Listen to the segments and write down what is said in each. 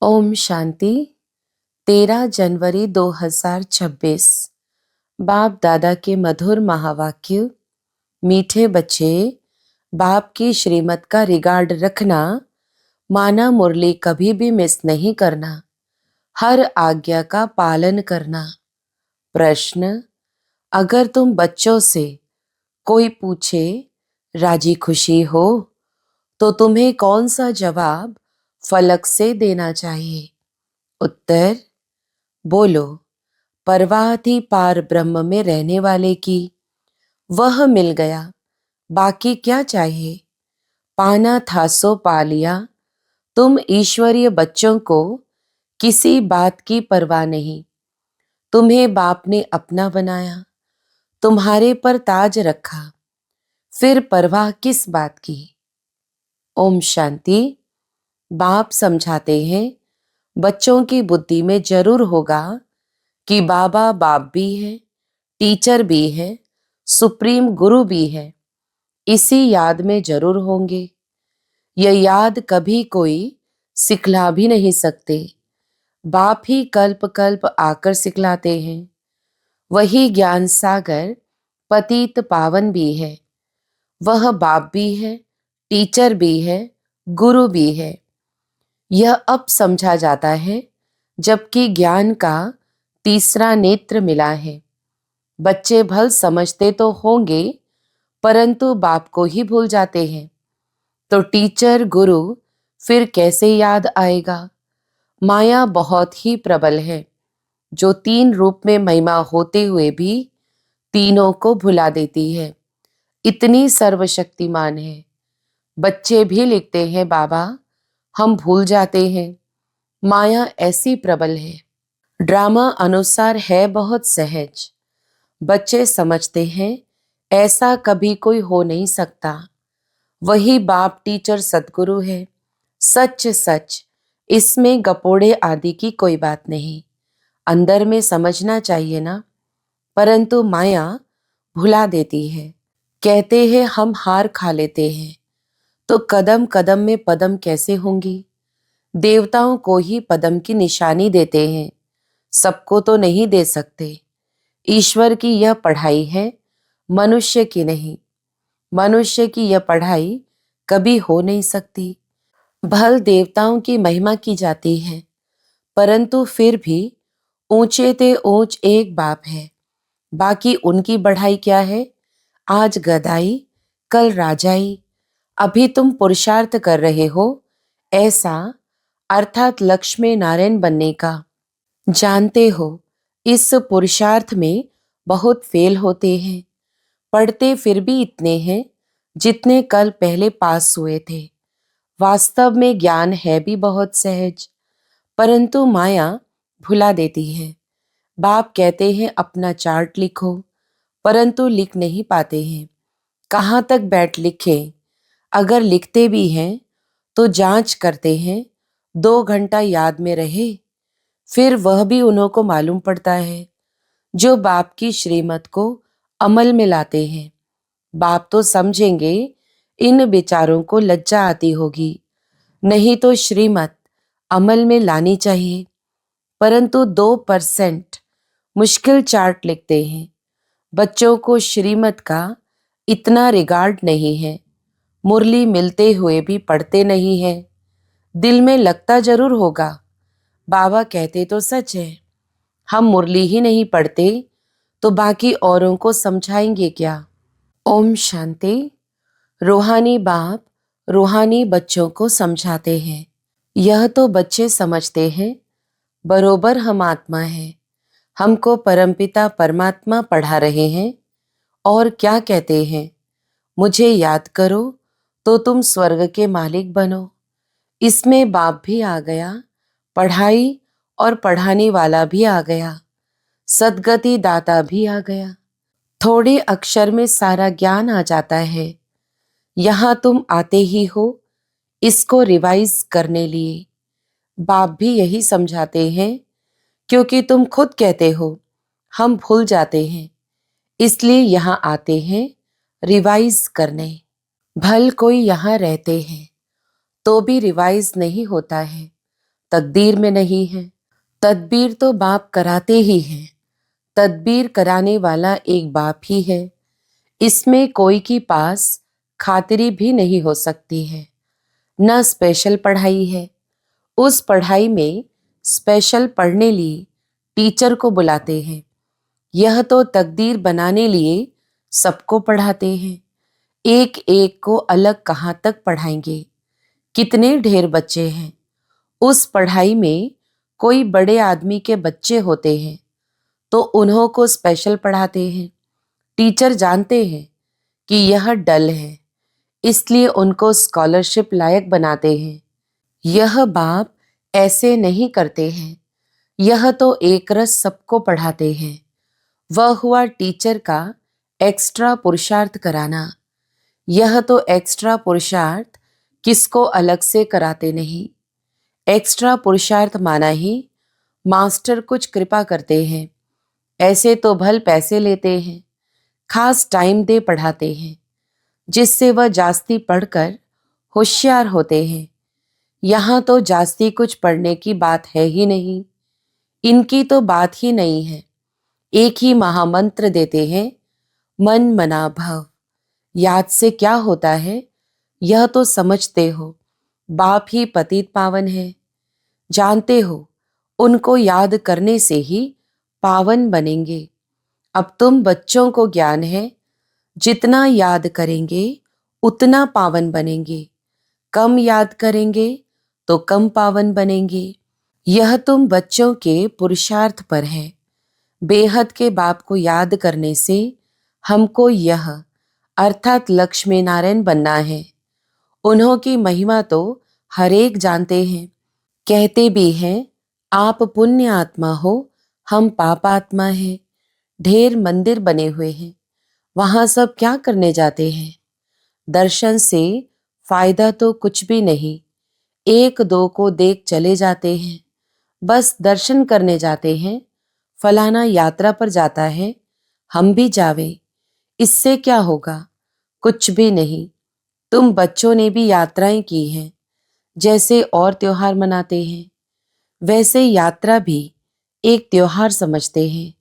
ओम शांति। 13 जनवरी 2026। बाप दादा के मधुर महावाक्य। मीठे बच्चे, बाप की श्रीमत का रिगार्ड रखना, माना मुरली कभी भी मिस नहीं करना, हर आज्ञा का पालन करना। प्रश्न: अगर तुम बच्चों से कोई पूछे राजी खुशी हो तो तुम्हें कौन सा जवाब फलक से देना चाहिए? उत्तर: बोलो, परवाह थी पार ब्रह्म में रहने वाले की, वह मिल गया, बाकी क्या चाहिए? पाना था सो पा लिया। तुम ईश्वरीय बच्चों को किसी बात की परवाह नहीं। तुम्हें बाप ने अपना बनाया, तुम्हारे पर ताज रखा, फिर परवाह किस बात की? ओम शांति। बाप समझाते हैं, बच्चों की बुद्धि में जरूर होगा कि बाबा बाप भी है, टीचर भी है, सुप्रीम गुरु भी है। इसी याद में जरूर होंगे। यह याद कभी कोई सिखला भी नहीं सकते। बाप ही कल्प कल्प आकर सिखलाते हैं। वही ज्ञान सागर पतित पावन भी है। वह बाप भी है, टीचर भी है, गुरु भी है। यह अब समझा जाता है जबकि ज्ञान का तीसरा नेत्र मिला है। बच्चे भल समझते तो होंगे परंतु बाप को ही भूल जाते हैं, तो टीचर गुरु फिर कैसे याद आएगा? माया बहुत ही प्रबल है, जो 3 रूप में महिमा होते हुए भी तीनों को भुला देती है। इतनी सर्वशक्तिमान है। बच्चे भी लिखते हैं, बाबा हम भूल जाते हैं। माया ऐसी प्रबल है। ड्रामा अनुसार है बहुत सहज। बच्चे समझते हैं ऐसा कभी कोई हो नहीं सकता। वही बाप टीचर सदगुरु है। सच सच, इसमें गपोड़े आदि की कोई बात नहीं। अंदर में समझना चाहिए ना, परंतु माया भुला देती है। कहते हैं हम हार खा लेते हैं, तो कदम कदम में पदम कैसे होंगी? देवताओं को ही पदम की निशानी देते हैं, सबको तो नहीं दे सकते। ईश्वर की यह पढ़ाई है, मनुष्य की नहीं। मनुष्य की यह पढ़ाई कभी हो नहीं सकती। भल देवताओं की महिमा की जाती है, परंतु फिर भी ऊंचे ते ऊंच एक बाप है। बाकी उनकी बढ़ाई क्या है? आज गदाई, कल राजाई। अभी तुम पुरुषार्थ कर रहे हो ऐसा, अर्थात लक्ष्मी नारायण बनने का। जानते हो इस पुरुषार्थ में बहुत फेल होते हैं। पढ़ते फिर भी इतने हैं जितने कल पहले पास हुए थे। वास्तव में ज्ञान है भी बहुत सहज, परंतु माया भुला देती है। बाप कहते हैं अपना चार्ट लिखो, परंतु लिख नहीं पाते हैं। कहाँ तक बैठ लिखें? अगर लिखते भी हैं तो जांच करते हैं 2 घंटा याद में रहे, फिर वह भी उन्हों को मालूम पड़ता है जो बाप की श्रीमत को अमल में लाते हैं। बाप तो समझेंगे इन विचारों को लज्जा आती होगी, नहीं तो श्रीमत अमल में लानी चाहिए। परंतु 2% मुश्किल चार्ट लिखते हैं। बच्चों को श्रीमत का इतना रिगार्ड नहीं है। मुरली मिलते हुए भी पढ़ते नहीं है। दिल में लगता जरूर होगा, बाबा कहते तो सच है। हम मुरली ही नहीं पढ़ते तो बाकी औरों को समझाएंगे क्या? ओम शांति। रूहानी बाप रूहानी बच्चों को समझाते हैं। यह तो बच्चे समझते हैं, बरोबर हम आत्मा हैं। हमको परमपिता परमात्मा पढ़ा रहे हैं और क्या कहते हैं? मुझे याद करो तो तुम स्वर्ग के मालिक बनो। इसमें बाप भी आ गया, पढ़ाई और पढ़ाने वाला भी आ गया, सद्गति दाता भी आ गया। थोड़े अक्षर में सारा ज्ञान आ जाता है। यहाँ तुम आते ही हो इसको रिवाइज करने लिए। बाप भी यही समझाते हैं, क्योंकि तुम खुद कहते हो हम भूल जाते हैं, इसलिए यहाँ आते हैं रिवाइज करने। भल कोई यहाँ रहते हैं तो भी रिवाइज नहीं होता है, तकदीर में नहीं है। तदबीर तो बाप कराते ही हैं। तदबीर कराने वाला एक बाप ही है। इसमें कोई के पास खातिरी भी नहीं हो सकती है। न स्पेशल पढ़ाई है। उस पढ़ाई में स्पेशल पढ़ने लिए टीचर को बुलाते हैं। यह तो तकदीर बनाने लिए सबको पढ़ाते हैं। एक एक को अलग कहाँ तक पढ़ाएंगे। कितने ढेर बच्चे हैं। उस पढ़ाई में कोई बड़े आदमी के बच्चे होते हैं तो उन्हों को स्पेशल पढ़ाते हैं। टीचर जानते हैं कि यह डल है, इसलिए उनको स्कॉलरशिप लायक बनाते हैं। यह बाप ऐसे नहीं करते हैं। यह तो एक रस सबको पढ़ाते हैं। वह हुआ टीचर का एक्स्ट्रा पुरुषार्थ कराना। यह तो एक्स्ट्रा पुरुषार्थ किसको अलग से कराते नहीं। एक्स्ट्रा पुरुषार्थ माना ही मास्टर कुछ कृपा करते हैं। ऐसे तो भल पैसे लेते हैं, खास टाइम दे पढ़ाते हैं, जिससे वह जास्ती पढ़कर होशियार होते हैं। यहाँ तो जास्ती कुछ पढ़ने की बात है ही नहीं। इनकी तो बात ही नहीं है। एक ही महामंत्र देते हैं, मन मना भव। याद से क्या होता है यह तो समझते हो। बाप ही पतित पावन है। जानते हो उनको याद करने से ही पावन बनेंगे। अब तुम बच्चों को ज्ञान है, जितना याद करेंगे उतना पावन बनेंगे। कम याद करेंगे तो कम पावन बनेंगे। यह तुम बच्चों के पुरुषार्थ पर है। बेहद के बाप को याद करने से हमको यह अर्थात लक्ष्मी नारायण बनना है। उन्हों की महिमा तो हर एक जानते हैं। कहते भी हैं आप पुण्य आत्मा हो, हम पाप आत्मा हैं। ढेर मंदिर बने हुए हैं, वहां सब क्या करने जाते हैं। दर्शन से फायदा तो कुछ भी नहीं। एक दो को देख चले जाते हैं, बस दर्शन करने जाते हैं। फलाना यात्रा पर जाता है, हम भी जावे, इससे क्या होगा। कुछ भी नहीं। तुम बच्चों ने भी यात्राएं की हैं। जैसे और त्योहार मनाते हैं वैसे यात्रा भी एक त्योहार समझते हैं।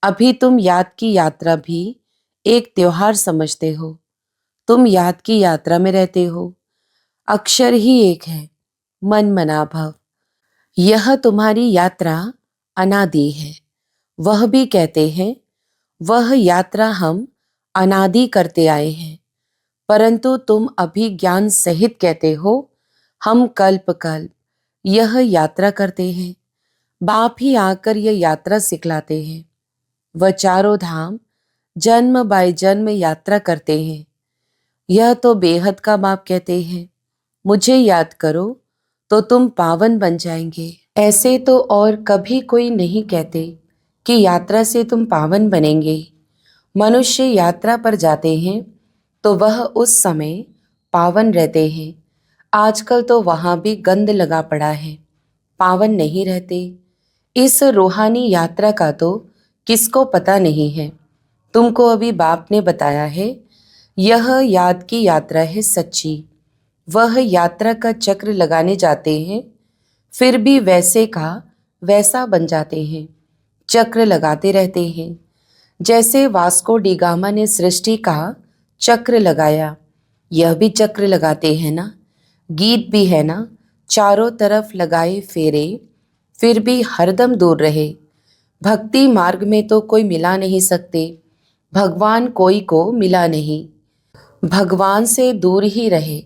अभी तुम याद की यात्रा भी एक त्योहार समझते हो। तुम याद की यात्रा में रहते हो। अक्षर ही एक है, मन मना भव। यह तुम्हारी यात्रा अनादि है। वह भी कहते हैं वह यात्रा हम अनादि करते आए हैं, परंतु तुम अभी ज्ञान सहित कहते हो हम कल्प कल्प यह यात्रा करते हैं। बाप ही आकर यह यात्रा सिखलाते हैं। वह चारों धाम जन्म बाय जन्म यात्रा करते हैं। यह तो बेहद का बाप कहते हैं मुझे याद करो तो तुम पावन बन जाएंगे। ऐसे तो और कभी कोई नहीं कहते कि यात्रा से तुम पावन बनेंगे। मनुष्य यात्रा पर जाते हैं तो वह उस समय पावन रहते हैं। आजकल तो वहां भी गंद लगा पड़ा है, पावन नहीं रहते। इस रूहानी यात्रा का तो किसको पता नहीं है। तुमको अभी बाप ने बताया है यह याद की यात्रा है सच्ची। वह यात्रा का चक्र लगाने जाते हैं, फिर भी वैसे का वैसा बन जाते हैं। चक्र लगाते रहते हैं। जैसे वास्को डी गामा ने सृष्टि का चक्र लगाया, यह भी चक्र लगाते हैं ना। गीत भी है ना, चारों तरफ लगाए फेरे, फिर भी हरदम दूर रहे। भक्ति मार्ग में तो कोई मिला नहीं सकते। भगवान कोई को मिला नहीं। भगवान से दूर ही रहे।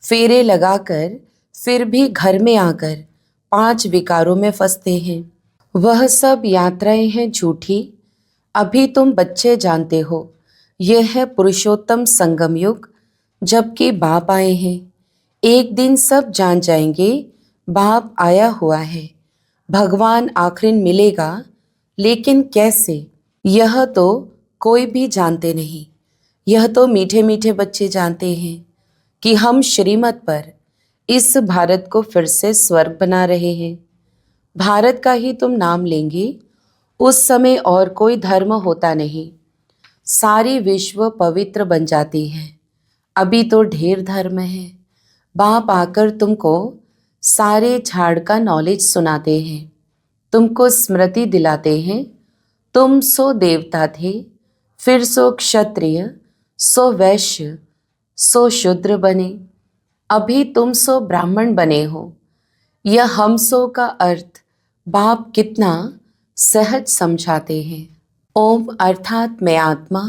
फेरे लगाकर फिर भी घर में आकर 5 विकारों में फंसते हैं। वह सब यात्राएं हैं झूठी। अभी तुम बच्चे जानते हो यह है पुरुषोत्तम संगम युग, जबकि बाप आए हैं। एक दिन सब जान जाएंगे बाप आया हुआ है। भगवान आखिर मिलेगा, लेकिन कैसे यह तो कोई भी जानते नहीं। यह तो मीठे मीठे बच्चे जानते हैं कि हम श्रीमत पर इस भारत को फिर से स्वर्ग बना रहे हैं। भारत का ही तुम नाम लेंगे, उस समय और कोई धर्म होता नहीं। सारी विश्व पवित्र बन जाती है। अभी तो ढेर धर्म है। बाप आकर तुमको सारे झाड़ का नॉलेज सुनाते हैं, तुमको स्मृति दिलाते हैं। तुम सो देवता थे, फिर सो क्षत्रिय, सो वैश्य, सो शूद्र बने, अभी तुम सो ब्राह्मण बने हो। यह हम सो का अर्थ बाप कितना सहज समझाते हैं। ओम अर्थात मैं आत्मा,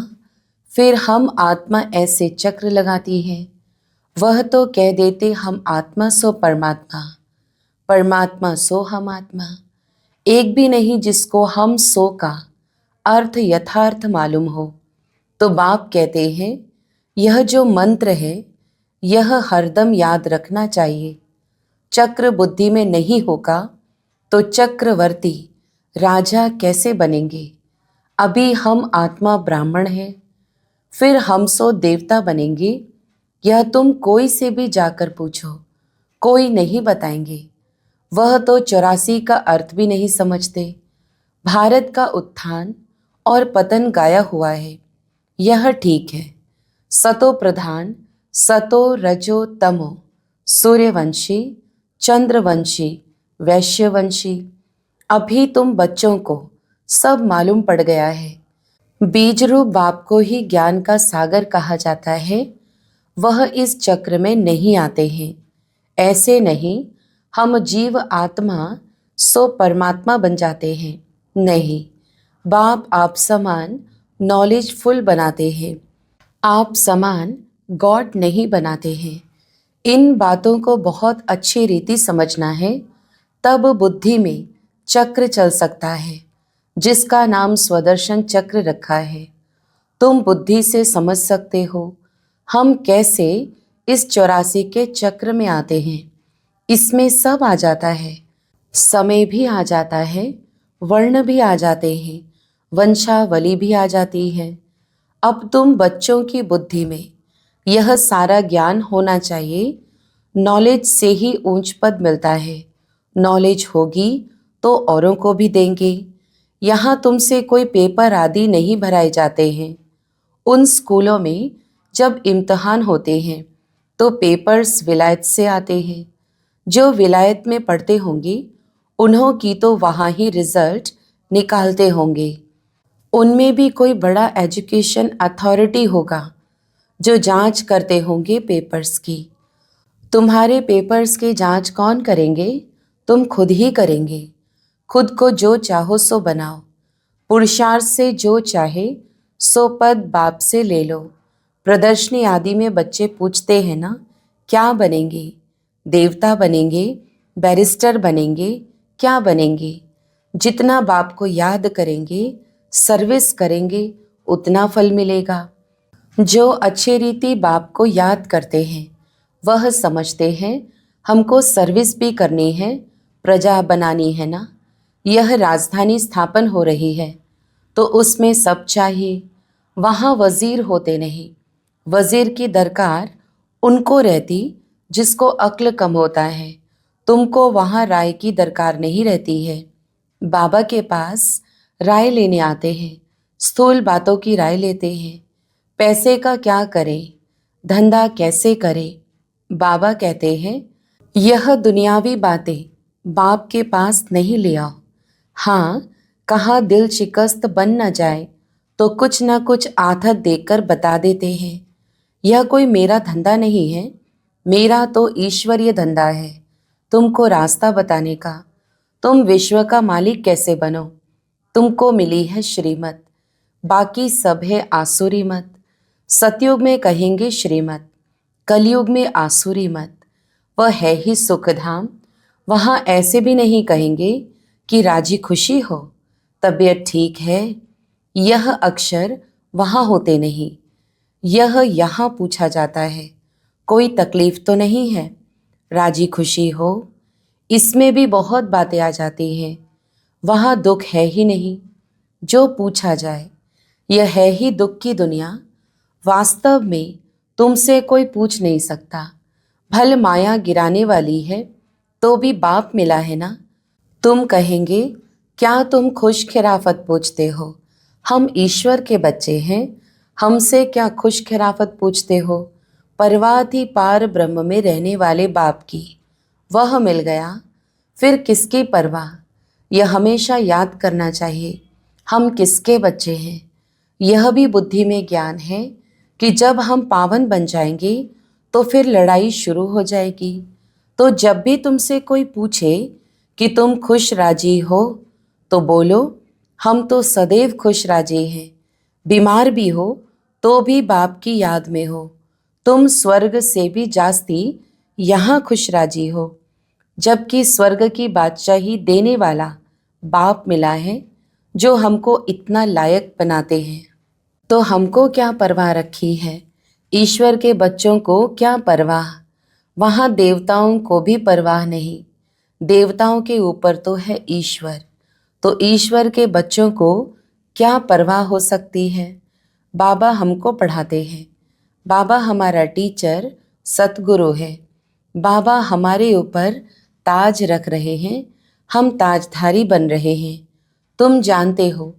फिर हम आत्मा ऐसे चक्र लगाती है। वह तो कह देते हम आत्मा सो परमात्मा, परमात्मा सो हम आत्मा। एक भी नहीं जिसको हम सो का अर्थ यथार्थ मालूम हो। तो बाप कहते हैं यह जो मंत्र है यह हरदम याद रखना चाहिए। चक्र बुद्धि में नहीं होगा तो चक्रवर्ती राजा कैसे बनेंगे। अभी हम आत्मा ब्राह्मण हैं, फिर हम सो देवता बनेंगे। यह तुम कोई से भी जाकर पूछो, कोई नहीं बताएंगे। वह तो 84 का अर्थ भी नहीं समझते। भारत का उत्थान और पतन गाया हुआ है, यह ठीक है। सतो प्रधान, सतो रजो तमो, सूर्यवंशी, चंद्रवंशी, वैश्यवंशी। अभी तुम बच्चों को सब मालूम पड़ गया है। बीज रूप बाप को ही ज्ञान का सागर कहा जाता है। वह इस चक्र में नहीं आते हैं। ऐसे नहीं हम जीव आत्मा सो परमात्मा बन जाते हैं, नहीं। बाप आप समान नॉलेजफुल बनाते हैं, आप समान गॉड नहीं बनाते हैं। इन बातों को बहुत अच्छी रीति समझना है, तब बुद्धि में चक्र चल सकता है, जिसका नाम स्वदर्शन चक्र रखा है। तुम बुद्धि से समझ सकते हो हम कैसे इस 84 के चक्र में आते हैं। इसमें सब आ जाता है, समय भी आ जाता है, वर्ण भी आ जाते हैं, वंशावली भी आ जाती है। अब तुम बच्चों की बुद्धि में यह सारा ज्ञान होना चाहिए। नॉलेज से ही ऊंच पद मिलता है। नॉलेज होगी तो औरों को भी देंगे। यहाँ तुमसे कोई पेपर आदि नहीं भराए जाते हैं। उन स्कूलों में जब इम्तहान होते हैं तो पेपर्स विलायत से आते हैं। जो विलायत में पढ़ते होंगे उन्हों की तो वहाँ ही रिजल्ट निकालते होंगे। उनमें भी कोई बड़ा एजुकेशन अथॉरिटी होगा जो जांच करते होंगे पेपर्स की। तुम्हारे पेपर्स की जांच कौन करेंगे? तुम खुद ही करेंगे। खुद को जो चाहो सो बनाओ। पुरुषार्थ से जो चाहे सो पद बाप से ले लो। प्रदर्शनी आदि में बच्चे पूछते हैं ना, क्या बनेंगे? देवता बनेंगे, बैरिस्टर बनेंगे, क्या बनेंगे? जितना बाप को याद करेंगे, सर्विस करेंगे, उतना फल मिलेगा। जो अच्छी रीति बाप को याद करते हैं वह समझते हैं हमको सर्विस भी करनी है, प्रजा बनानी है ना। यह राजधानी स्थापन हो रही है तो उसमें सब चाहिए। वहाँ वजीर होते नहीं। वजीर की दरकार उनको रहती जिसको अक्ल कम होता है। तुमको वहाँ राय की दरकार नहीं रहती है। बाबा के पास राय लेने आते हैं, स्थूल बातों की राय लेते हैं। पैसे का क्या करें, धंधा कैसे करें। बाबा कहते हैं यह दुनियावी बातें बाप के पास नहीं ले आओ। हाँ, कहाँ दिल शिकस्त बन न जाए तो कुछ न कुछ आदत देकर बता देते हैं। यह कोई मेरा धंधा नहीं है, मेरा तो ईश्वरीय धंधा है तुमको रास्ता बताने का। तुम विश्व का मालिक कैसे बनो? तुमको मिली है श्रीमत, बाकी सब है आसुरी मत। सतयुग में कहेंगे श्रीमत, कलयुग में आसुरी मत। वह है ही सुखधाम। वहाँ ऐसे भी नहीं कहेंगे कि राजी खुशी हो, तबीयत ठीक है। यह अक्षर वहाँ होते नहीं। यह यहाँ पूछा जाता है, कोई तकलीफ तो नहीं है, राजी खुशी हो। इसमें भी बहुत बातें आ जाती हैं। वहाँ दुख है ही नहीं जो पूछा जाए। यह है ही दुख की दुनिया। वास्तव में तुमसे कोई पूछ नहीं सकता। भल माया गिराने वाली है तो भी बाप मिला है ना। तुम कहेंगे क्या तुम खुश खिराफत पूछते हो? हम ईश्वर के बच्चे हैं, हमसे क्या खुश खिराफत पूछते हो? परवाह थी पार ब्रह्म में रहने वाले बाप की, वह मिल गया, फिर किसकी परवाह। यह हमेशा याद करना चाहिए, हम किसके बच्चे हैं। यह भी बुद्धि में ज्ञान है कि जब हम पावन बन जाएंगे तो फिर लड़ाई शुरू हो जाएगी। तो जब भी तुमसे कोई पूछे कि तुम खुश राजी हो, तो बोलो, हम तो सदैव खुश राजी हैं। बीमार भी हो तो भी बाप की याद में हो। तुम स्वर्ग से भी जास्ती यहाँ खुश राजी हो, जबकि स्वर्ग की बादशाही देने वाला बाप मिला है, जो हमको इतना लायक बनाते हैं। तो हमको क्या परवाह रखी है, ईश्वर के बच्चों को क्या परवाह। वहाँ देवताओं को भी परवाह नहीं। देवताओं के ऊपर तो है ईश्वर, तो ईश्वर के बच्चों को क्या परवाह हो सकती है। बाबा हमको पढ़ाते हैं, बाबा हमारा टीचर सतगुरु है। बाबा हमारे ऊपर ताज रख रहे हैं, हम ताजधारी बन रहे हैं। तुम जानते हो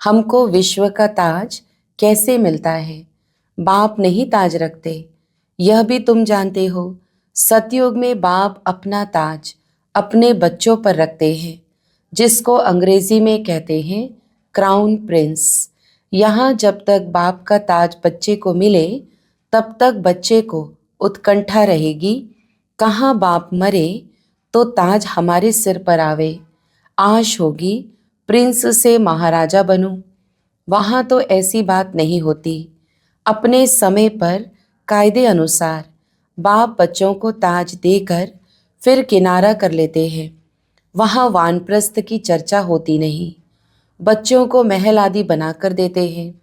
हमको विश्व का ताज कैसे मिलता है। बाप नहीं ताज रखते, यह भी तुम जानते हो। सतयुग में बाप अपना ताज अपने बच्चों पर रखते हैं, जिसको अंग्रेजी में कहते हैं क्राउन प्रिंस। यहाँ जब तक बाप का ताज बच्चे को मिले, तब तक बच्चे को उत्कंठा रहेगी, कहाँ बाप मरे तो ताज हमारे सिर पर आवे। आश होगी प्रिंस से महाराजा बनूं। वहाँ तो ऐसी बात नहीं होती। अपने समय पर कायदे अनुसार बाप बच्चों को ताज देकर फिर किनारा कर लेते हैं। वहाँ वानप्रस्थ की चर्चा होती नहीं। बच्चों को महल आदि बनाकर देते हैं,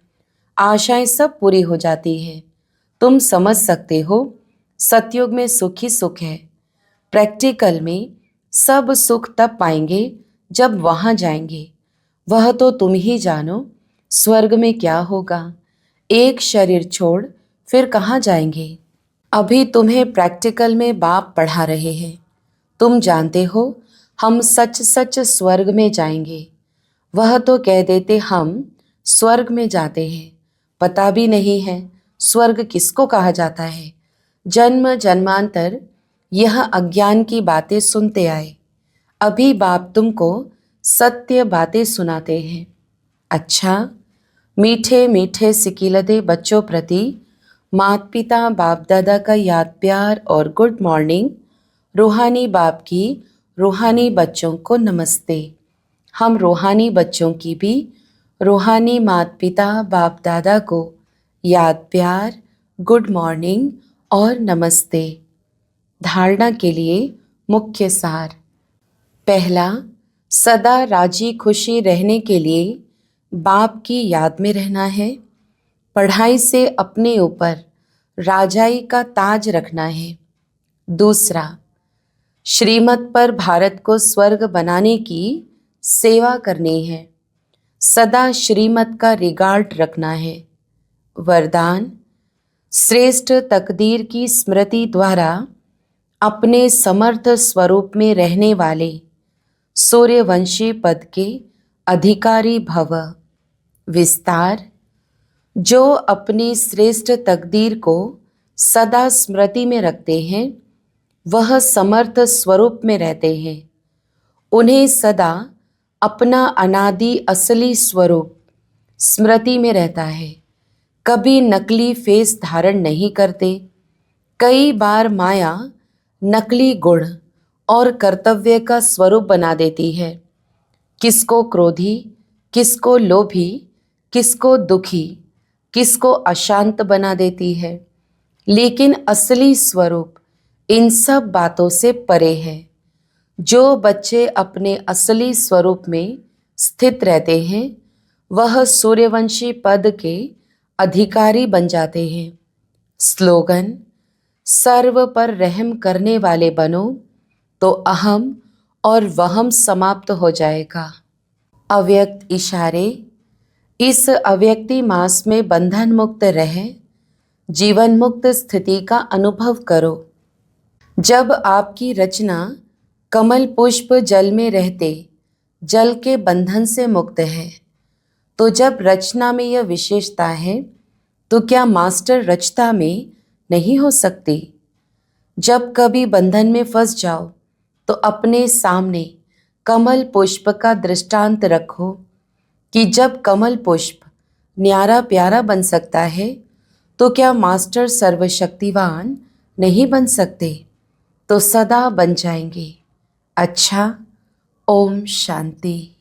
आशाएं सब पूरी हो जाती हैं। तुम समझ सकते हो, सतयुग में सुख ही सुख है। प्रैक्टिकल में सब सुख तब पाएंगे जब वहाँ जाएंगे। वह तो तुम ही जानो, स्वर्ग में क्या होगा। एक शरीर छोड़ फिर कहाँ जाएंगे। अभी तुम्हें प्रैक्टिकल में बाप पढ़ा रहे हैं। तुम जानते हो हम सच सच स्वर्ग में जाएंगे। वह तो कह देते हम स्वर्ग में जाते हैं, पता भी नहीं है स्वर्ग किसको कहा जाता है। जन्म जन्मांतर यह अज्ञान की बातें सुनते आए। अभी बाप तुमको सत्य बातें सुनाते हैं। अच्छा, मीठे मीठे सिकीलते बच्चों प्रति माता पिता बाप दादा का याद प्यार और गुड मॉर्निंग। रूहानी बाप की रूहानी बच्चों को नमस्ते। हम रूहानी बच्चों की भी रूहानी माता पिता बाप दादा को याद प्यार, गुड मॉर्निंग और नमस्ते। धारणा के लिए मुख्य सार। पहला, सदा राजी खुशी रहने के लिए बाप की याद में रहना है। पढ़ाई से अपने ऊपर राजाई का ताज रखना है। दूसरा, श्रीमत पर भारत को स्वर्ग बनाने की सेवा करनी है। सदा श्रीमत का रिगार्ड रखना है। वरदान, श्रेष्ठ तकदीर की स्मृति द्वारा अपने समर्थ स्वरूप में रहने वाले सूर्यवंशी पद के अधिकारी भव। विस्तार, जो अपनी श्रेष्ठ तकदीर को सदा स्मृति में रखते हैं, वह समर्थ स्वरूप में रहते हैं। उन्हें सदा अपना अनादि असली स्वरूप स्मृति में रहता है। कभी नकली फेस धारण नहीं करते। कई बार माया नकली गुण और कर्तव्य का स्वरूप बना देती है। किसको क्रोधी, किसको लोभी, किसको दुखी, किसको अशांत बना देती है। लेकिन असली स्वरूप इन सब बातों से परे है। जो बच्चे अपने असली स्वरूप में स्थित रहते हैं, वह सूर्यवंशी पद के अधिकारी बन जाते हैं। स्लोगन, सर्व पर रहम करने वाले बनो तो अहम और वहम समाप्त हो जाएगा। अव्यक्त इशारे, इस अव्यक्ति मास में बंधन मुक्त रहे जीवन मुक्त स्थिति का अनुभव करो। जब आपकी रचना कमल पुष्प जल में रहते जल के बंधन से मुक्त है, तो जब रचना में यह विशेषता है, तो क्या मास्टर रचता में नहीं हो सकती। जब कभी बंधन में फंस जाओ तो अपने सामने कमल पुष्प का दृष्टांत रखो कि जब कमल पुष्प न्यारा प्यारा बन सकता है तो क्या मास्टर सर्वशक्तिवान नहीं बन सकते? तो सदा बन जाएंगे। अच्छा, ओम शांति।